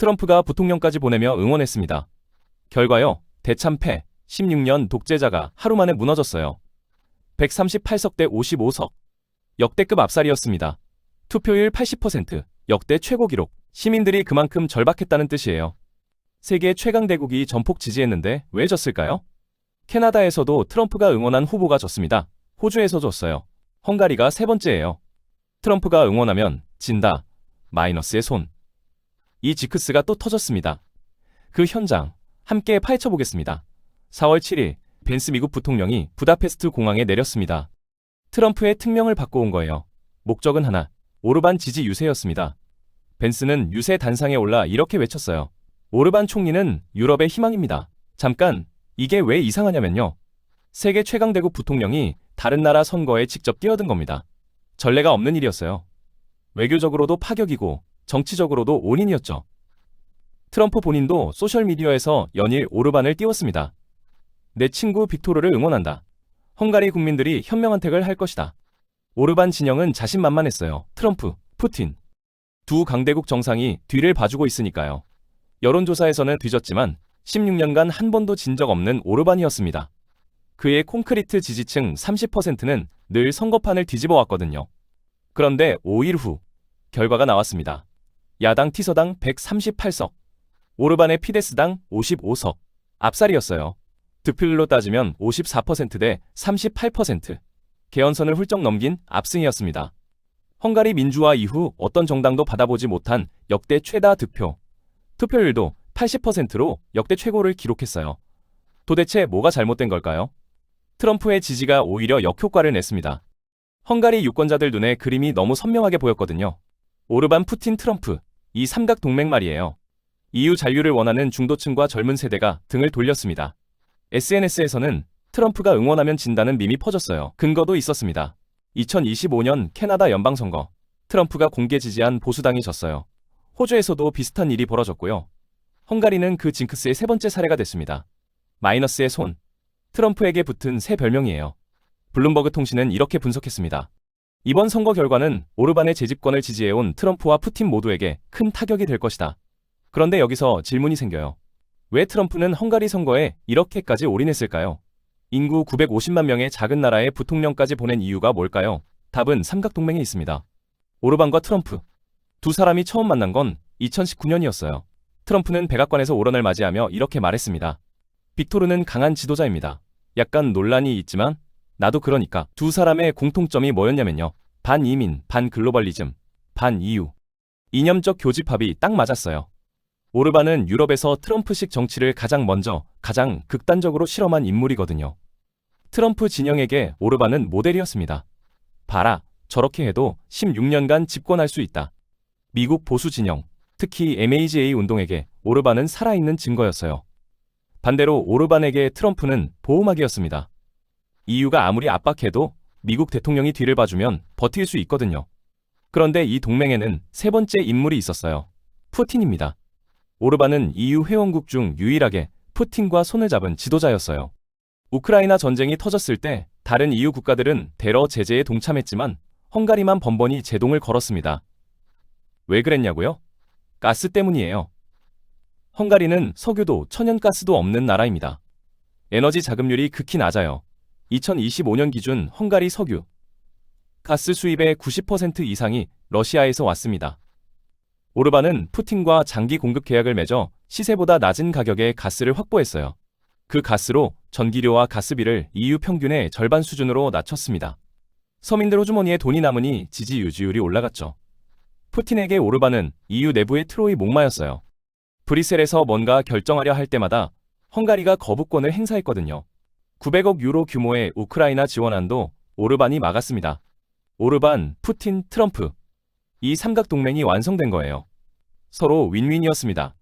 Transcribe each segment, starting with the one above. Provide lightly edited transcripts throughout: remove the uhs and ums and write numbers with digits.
트럼프가 부통령까지 보내며 응원했습니다. 결과요, 대참패, 16년 독재자가 하루 만에 무너졌어요. 138석 대 55석. 역대급 압살이었습니다. 투표율 80%, 역대 최고 기록. 시민들이 그만큼 절박했다는 뜻이에요. 세계 최강 대국이 전폭 지지했는데 왜 졌을까요? 캐나다에서도 트럼프가 응원한 후보가 졌습니다. 호주에서 졌어요. 헝가리가 세 번째예요. 트럼프가 응원하면 진다. 마이너스의 손. 이 지크스가 또 터졌습니다. 그 현장 함께 파헤쳐 보겠습니다. 4월 7일 벤스 미국 부통령이 부다페스트 공항에 내렸습니다. 트럼프의 특명을 받고 온 거예요. 목적은 하나, 오르반 지지 유세였습니다. 벤스는 유세 단상에 올라 이렇게 외쳤어요. 오르반 총리는 유럽의 희망입니다. 잠깐, 이게 왜 이상하냐면요. 세계 최강대국 부통령이 다른 나라 선거에 직접 뛰어든 겁니다. 전례가 없는 일이었어요. 외교적으로도 파격이고 정치적으로도 온인이었죠. 트럼프 본인도 소셜미디어에서 연일 오르반을 띄웠습니다. 내 친구 빅토르를 응원한다. 헝가리 국민들이 현명한 택을 할 것이다. 오르반 진영은 자신만만했어요. 트럼프, 푸틴. 두 강대국 정상이 뒤를 봐주고 있으니까요. 여론조사에서는 뒤졌지만 16년간 한 번도 진 적 없는 오르반이었습니다. 그의 콘크리트 지지층 30%는 늘 선거판을 뒤집어 왔거든요. 그런데 5일 후 결과가 나왔습니다. 야당 티서당 138석, 오르반의 피데스당 55석, 압살이었어요. 득표율로 따지면 54% 대 38%, 개헌선을 훌쩍 넘긴 압승이었습니다. 헝가리 민주화 이후 어떤 정당도 받아보지 못한 역대 최다 득표, 투표율도 80%로 역대 최고를 기록했어요. 도대체 뭐가 잘못된 걸까요? 트럼프의 지지가 오히려 역효과를 냈습니다. 헝가리 유권자들 눈에 그림이 너무 선명하게 보였거든요. 오르반, 푸틴, 트럼프, 이 삼각 동맹 말이에요. EU 잔류를 원하는 중도층과 젊은 세대가 등을 돌렸습니다. SNS에서는 트럼프가 응원하면 진다는 밈이 퍼졌어요. 근거도 있었습니다. 2025년 캐나다 연방선거, 트럼프가 공개 지지한 보수당이 졌어요. 호주에서도 비슷한 일이 벌어졌고요. 헝가리는 그 징크스의 세 번째 사례가 됐습니다. 마이너스의 손, 트럼프에게 붙은 새 별명이에요. 블룸버그 통신은 이렇게 분석했습니다. 이번 선거 결과는 오르반의 재집권을 지지해온 트럼프와 푸틴 모두에게 큰 타격이 될 것이다. 그런데 여기서 질문이 생겨요. 왜 트럼프는 헝가리 선거에 이렇게까지 올인했을까요? 인구 950만 명의 작은 나라에 부통령까지 보낸 이유가 뭘까요? 답은 삼각동맹에 있습니다. 오르반과 트럼프. 두 사람이 처음 만난 건 2019년이었어요. 트럼프는 백악관에서 오런을 맞이하며 이렇게 말했습니다. 빅토르는 강한 지도자입니다. 약간 논란이 있지만 나도 그러니까. 두 사람의 공통점이 뭐였냐면요. 반이민, 반글로벌리즘, 반EU. 이념적 교집합이 딱 맞았어요. 오르반은 유럽에서 트럼프식 정치를 가장 먼저, 가장 극단적으로 실험한 인물이거든요. 트럼프 진영에게 오르반은 모델이었습니다. 봐라, 저렇게 해도 16년간 집권할 수 있다. 미국 보수 진영, 특히 MAGA 운동에게 오르반은 살아있는 증거였어요. 반대로 오르반에게 트럼프는 보호막이었습니다. EU가 아무리 압박해도 미국 대통령이 뒤를 봐주면 버틸 수 있거든요. 그런데 이 동맹에는 세 번째 인물이 있었어요. 푸틴입니다. 오르반은 EU 회원국 중 유일하게 푸틴과 손을 잡은 지도자였어요. 우크라이나 전쟁이 터졌을 때 다른 EU 국가들은 대러 제재에 동참했지만 헝가리만 번번이 제동을 걸었습니다. 왜 그랬냐고요? 가스 때문이에요. 헝가리는 석유도 천연가스도 없는 나라입니다. 에너지 자급률이 극히 낮아요. 2025년 기준 헝가리 석유, 가스 수입의 90% 이상이 러시아에서 왔습니다. 오르반은 푸틴과 장기 공급 계약을 맺어 시세보다 낮은 가격에 가스를 확보했어요. 그 가스로 전기료와 가스비를 EU 평균의 절반 수준으로 낮췄습니다. 서민들 호주머니에 돈이 남으니 지지 유지율이 올라갔죠. 푸틴에게 오르반은 EU 내부의 트로이 목마였어요. 브뤼셀에서 뭔가 결정하려 할 때마다 헝가리가 거부권을 행사했거든요. 900억 유로 규모의 우크라이나 지원안도 오르반이 막았습니다. 오르반, 푸틴, 트럼프. 이 삼각동맹이 완성된 거예요. 서로 윈윈이었습니다.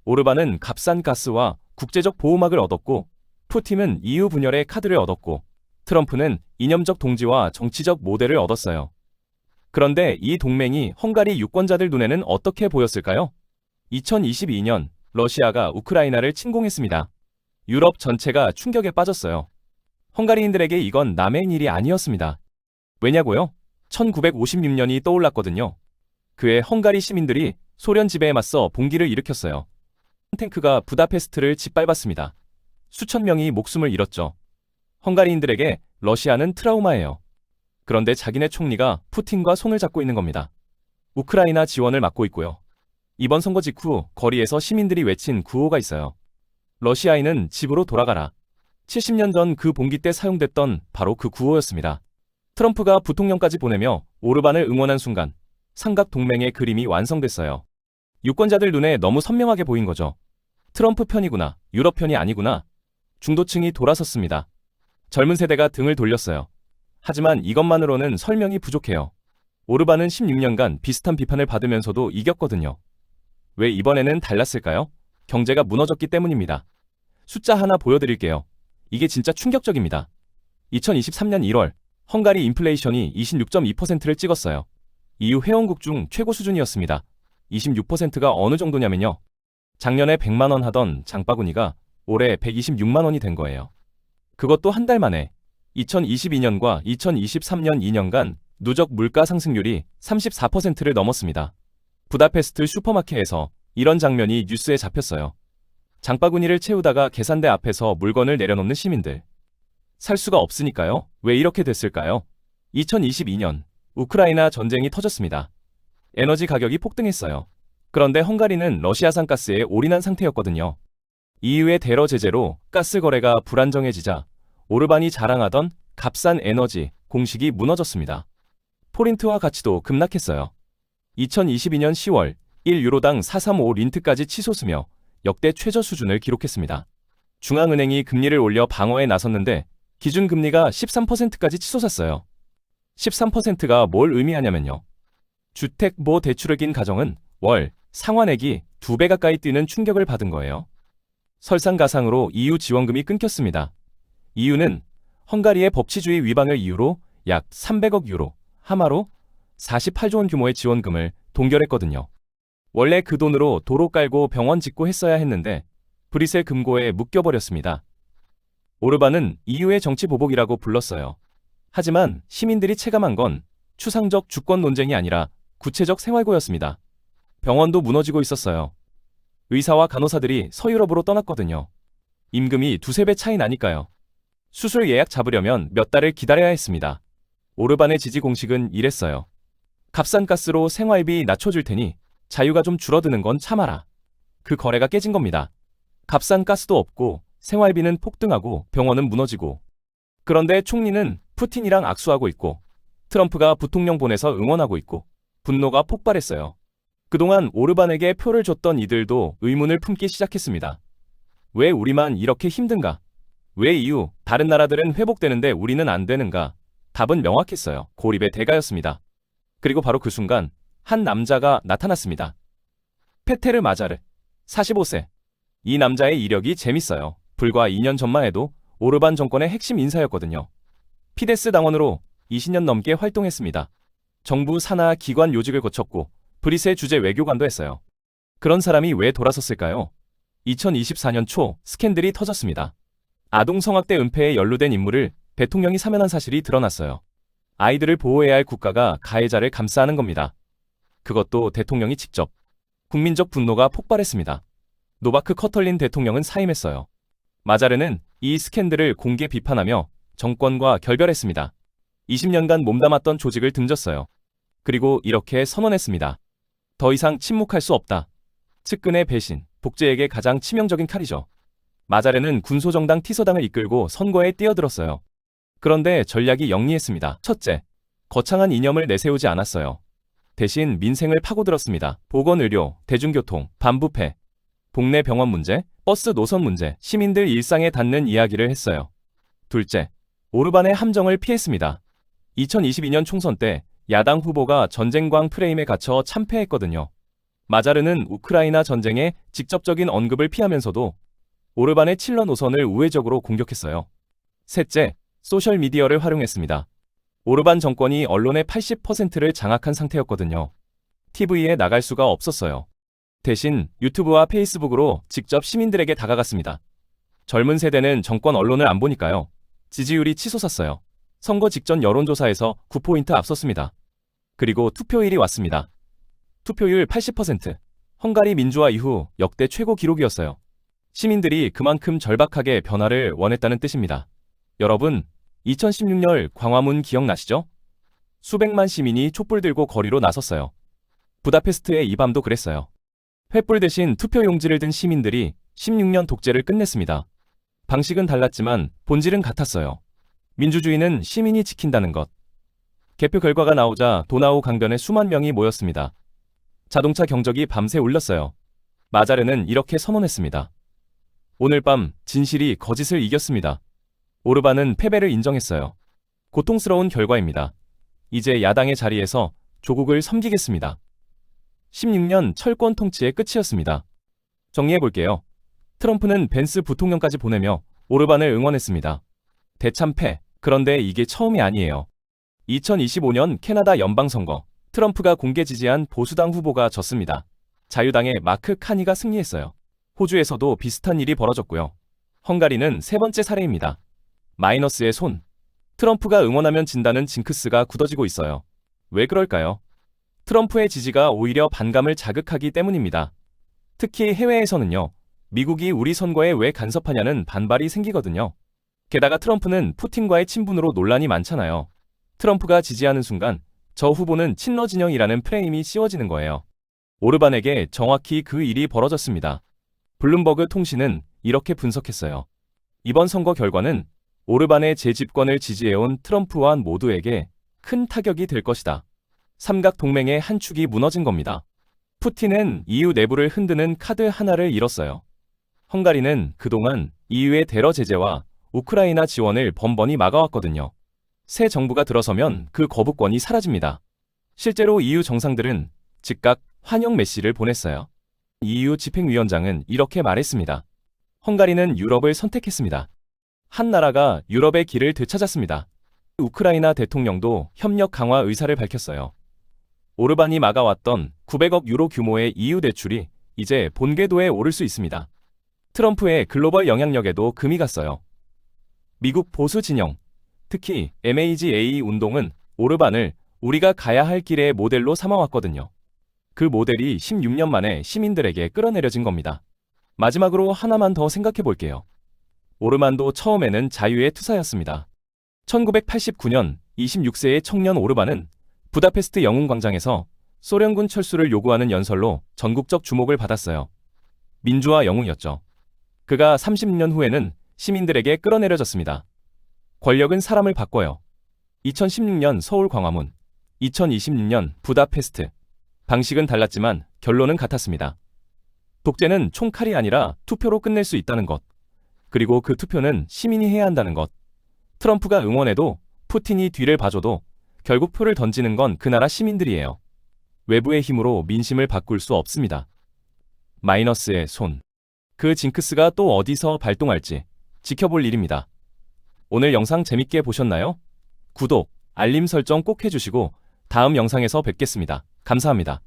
오르반은 값싼 가스와 국제적 보호막을 얻었고, 푸틴은 EU 분열의 카드를 얻었고, 트럼프는 이념적 동지와 정치적 모델을 얻었어요. 그런데 이 동맹이 헝가리 유권자들 눈에는 어떻게 보였을까요? 2022년 러시아가 우크라이나를 침공했습니다. 유럽 전체가 충격에 빠졌어요. 헝가리인들에게 이건 남의 일이 아니었습니다. 왜냐고요? 1956년이 떠올랐거든요. 그해 헝가리 시민들이 소련 지배에 맞서 봉기를 일으켰어요. 탱크가 부다페스트를 짓밟았습니다. 수천 명이 목숨을 잃었죠. 헝가리인들에게 러시아는 트라우마예요. 그런데 자기네 총리가 푸틴과 손을 잡고 있는 겁니다. 우크라이나 지원을 막고 있고요. 이번 선거 직후 거리에서 시민들이 외친 구호가 있어요. 러시아인은 집으로 돌아가라. 70년 전 그 봉기 때 사용됐던 바로 그 구호였습니다. 트럼프가 부통령까지 보내며 오르반을 응원한 순간 삼각 동맹의 그림이 완성됐어요. 유권자들 눈에 너무 선명하게 보인 거죠. 트럼프 편이구나, 유럽 편이 아니구나. 중도층이 돌아섰습니다. 젊은 세대가 등을 돌렸어요. 하지만 이것만으로는 설명이 부족해요. 오르반은 16년간 비슷한 비판을 받으면서도 이겼거든요. 왜 이번에는 달랐을까요? 경제가 무너졌기 때문입니다. 숫자 하나 보여드릴게요. 이게 진짜 충격적입니다. 2023년 1월 헝가리 인플레이션이 26.2%를 찍었어요. EU 회원국 중 최고 수준이었습니다. 26%가 어느 정도냐면요. 작년에 100만 원 하던 장바구니가 올해 126만 원이 된 거예요. 그것도 한 달 만에. 2022년과 2023년 2년간 누적 물가 상승률이 34%를 넘었습니다. 부다페스트 슈퍼마켓에서 이런 장면이 뉴스에 잡혔어요. 장바구니를 채우다가 계산대 앞에서 물건을 내려놓는 시민들. 살 수가 없으니까요. 왜 이렇게 됐을까요? 2022년 우크라이나 전쟁이 터졌습니다. 에너지 가격이 폭등했어요. 그런데 헝가리는 러시아산 가스에 올인한 상태였거든요. EU의 대러 제재로 가스 거래가 불안정해지자 오르반이 자랑하던 값싼 에너지 공식이 무너졌습니다. 포린트화 가치도 급락했어요. 2022년 10월 1유로당 435 린트까지 치솟으며 역대 최저 수준을 기록했습니다. 중앙은행이 금리를 올려 방어에 나섰는데 기준금리가 13%까지 치솟았어요. 13%가 뭘 의미하냐면요. 주택보대출을 낀 가정은 월 상환액이 2배 가까이 뛰는 충격을 받은 거예요. 설상가상으로 EU 지원금이 끊겼습니다. EU는 헝가리의 법치주의 위반을 이유로 약 300억 유로, 하마로 48조 원 규모의 지원금을 동결했거든요. 원래 그 돈으로 도로 깔고 병원 짓고 했어야 했는데 브뤼셀 금고에 묶여버렸습니다. 오르반은 EU의 정치 보복이라고 불렀어요. 하지만 시민들이 체감한 건 추상적 주권 논쟁이 아니라 구체적 생활고였습니다. 병원도 무너지고 있었어요. 의사와 간호사들이 서유럽으로 떠났거든요. 임금이 2~3배 차이 나니까요. 수술 예약 잡으려면 몇 달을 기다려야 했습니다. 오르반의 지지 공식은 이랬어요. 값싼 가스로 생활비 낮춰줄 테니 자유가 좀 줄어드는 건 참아라. 그 거래가 깨진 겁니다. 값싼 가스도 없고 생활비는 폭등하고 병원은 무너지고. 그런데 총리는 푸틴이랑 악수하고 있고 트럼프가 부통령 보내서 응원하고 있고 분노가 폭발했어요. 그동안 오르반에게 표를 줬던 이들도 의문을 품기 시작했습니다. 왜 우리만 이렇게 힘든가? 왜 EU, 다른 나라들은 회복되는데 우리는 안 되는가? 답은 명확했어요. 고립의 대가였습니다. 그리고 바로 그 순간 한 남자가 나타났습니다. 페테르 마자르, 45세. 이 남자의 이력이 재밌어요. 불과 2년 전만 해도 오르반 정권의 핵심 인사였거든요. 피데스 당원으로 20년 넘게 활동했습니다. 정부 산하 기관 요직을 거쳤고 브뤼셀 주재 외교관도 했어요. 그런 사람이 왜 돌아섰을까요? 2024년 초 스캔들이 터졌습니다. 아동성학대 은폐에 연루된 인물을 대통령이 사면한 사실이 드러났어요. 아이들을 보호해야 할 국가가 가해자를 감싸는 겁니다. 그것도 대통령이 직접. 국민적 분노가 폭발했습니다. 노바크 커털린 대통령은 사임했어요. 마자르는 이 스캔들을 공개 비판하며 정권과 결별했습니다. 20년간 몸담았던 조직을 등졌어요. 그리고 이렇게 선언했습니다. 더 이상 침묵할 수 없다. 측근의 배신, 복제에게 가장 치명적인 칼이죠. 마자르는 군소정당 티서당을 이끌고 선거에 뛰어들었어요. 그런데 전략이 영리했습니다. 첫째, 거창한 이념을 내세우지 않았어요. 대신 민생을 파고들었습니다. 보건의료, 대중교통, 반부패, 동네 병원 문제, 버스 노선 문제, 시민들 일상에 닿는 이야기를 했어요. 둘째, 오르반의 함정을 피했습니다. 2022년 총선 때 야당 후보가 전쟁광 프레임에 갇혀 참패했거든요. 마자르는 우크라이나 전쟁의 직접적인 언급을 피하면서도 오르반의 칠러 노선을 우회적으로 공격했어요. 셋째, 소셜미디어를 활용했습니다. 오르반 정권이 언론의 80%를 장악한 상태였거든요. TV에 나갈 수가 없었어요. 대신 유튜브와 페이스북으로 직접 시민들에게 다가갔습니다. 젊은 세대는 정권 언론을 안 보니까요. 지지율이 치솟았어요. 선거 직전 여론조사에서 9포인트 앞섰습니다. 그리고 투표일이 왔습니다. 투표율 80%, 헝가리 민주화 이후 역대 최고 기록이었어요. 시민들이 그만큼 절박하게 변화를 원했다는 뜻입니다. 여러분, 2016년 광화문 기억나시죠? 수백만 시민이 촛불 들고 거리로 나섰어요. 부다페스트의 이 밤도 그랬어요. 횃불 대신 투표 용지를 든 시민들이 16년 독재를 끝냈습니다. 방식은 달랐지만 본질은 같았어요. 민주주의는 시민이 지킨다는 것. 개표 결과가 나오자 도나우 강변에 수만 명이 모였습니다. 자동차 경적이 밤새 울렸어요. 마자르는 이렇게 선언했습니다. 오늘 밤 진실이 거짓을 이겼습니다. 오르반은 패배를 인정했어요. 고통스러운 결과입니다. 이제 야당의 자리에서 조국을 섬기겠습니다. 16년 철권 통치의 끝이었습니다. 정리해볼게요. 트럼프는 벤스 부통령까지 보내며 오르반을 응원했습니다. 대참패. 그런데 이게 처음이 아니에요. 2025년 캐나다 연방선거. 트럼프가 공개 지지한 보수당 후보가 졌습니다. 자유당의 마크 카니가 승리했어요. 호주에서도 비슷한 일이 벌어졌고요. 헝가리는 세 번째 사례입니다. 마이너스의 손. 트럼프가 응원하면 진다는 징크스가 굳어지고 있어요. 왜 그럴까요? 트럼프의 지지가 오히려 반감을 자극하기 때문입니다. 특히 해외에서는요. 미국이 우리 선거에 왜 간섭하냐는 반발이 생기거든요. 게다가 트럼프는 푸틴과의 친분으로 논란이 많잖아요. 트럼프가 지지하는 순간 저 후보는 친러 진영이라는 프레임이 씌워지는 거예요. 오르반에게 정확히 그 일이 벌어졌습니다. 블룸버그 통신은 이렇게 분석했어요. 이번 선거 결과는 오르반의 재집권을 지지해온 트럼프와 모두에게 큰 타격이 될 것이다. 삼각 동맹의 한 축이 무너진 겁니다. 푸틴은 EU 내부를 흔드는 카드 하나를 잃었어요. 헝가리는 그동안 EU의 테러 제재와 우크라이나 지원을 번번이 막아왔거든요. 새 정부가 들어서면 그 거부권이 사라집니다. 실제로 EU 정상들은 즉각 환영 메시를 보냈어요. EU 집행위원장은 이렇게 말했습니다. 헝가리는 유럽을 선택했습니다. 한 나라가 유럽의 길을 되찾았습니다. 우크라이나 대통령도 협력 강화 의사를 밝혔어요. 오르반이 막아왔던 900억 유로 규모의 EU 대출이 이제 본궤도에 오를 수 있습니다. 트럼프의 글로벌 영향력에도 금이 갔어요. 미국 보수 진영, 특히 MAGA 운동은 오르반을 우리가 가야 할 길의 모델로 삼아왔거든요. 그 모델이 16년 만에 시민들에게 끌어내려진 겁니다. 마지막으로 하나만 더 생각해 볼게요. 오르반도 처음에는 자유의 투사였습니다. 1989년 26세의 청년 오르반은 부다페스트 영웅광장에서 소련군 철수를 요구하는 연설로 전국적 주목을 받았어요. 민주화 영웅이었죠. 그가 30년 후에는 시민들에게 끌어내려졌습니다. 권력은 사람을 바꿔요. 2016년 서울 광화문, 2026년 부다페스트. 방식은 달랐지만 결론은 같았습니다. 독재는 총칼이 아니라 투표로 끝낼 수 있다는 것. 그리고 그 투표는 시민이 해야 한다는 것. 트럼프가 응원해도 푸틴이 뒤를 봐줘도 결국 표를 던지는 건 그 나라 시민들이에요. 외부의 힘으로 민심을 바꿀 수 없습니다. 마이너스의 손. 그 징크스가 또 어디서 발동할지 지켜볼 일입니다. 오늘 영상 재밌게 보셨나요? 구독, 알림 설정 꼭 해주시고 다음 영상에서 뵙겠습니다. 감사합니다.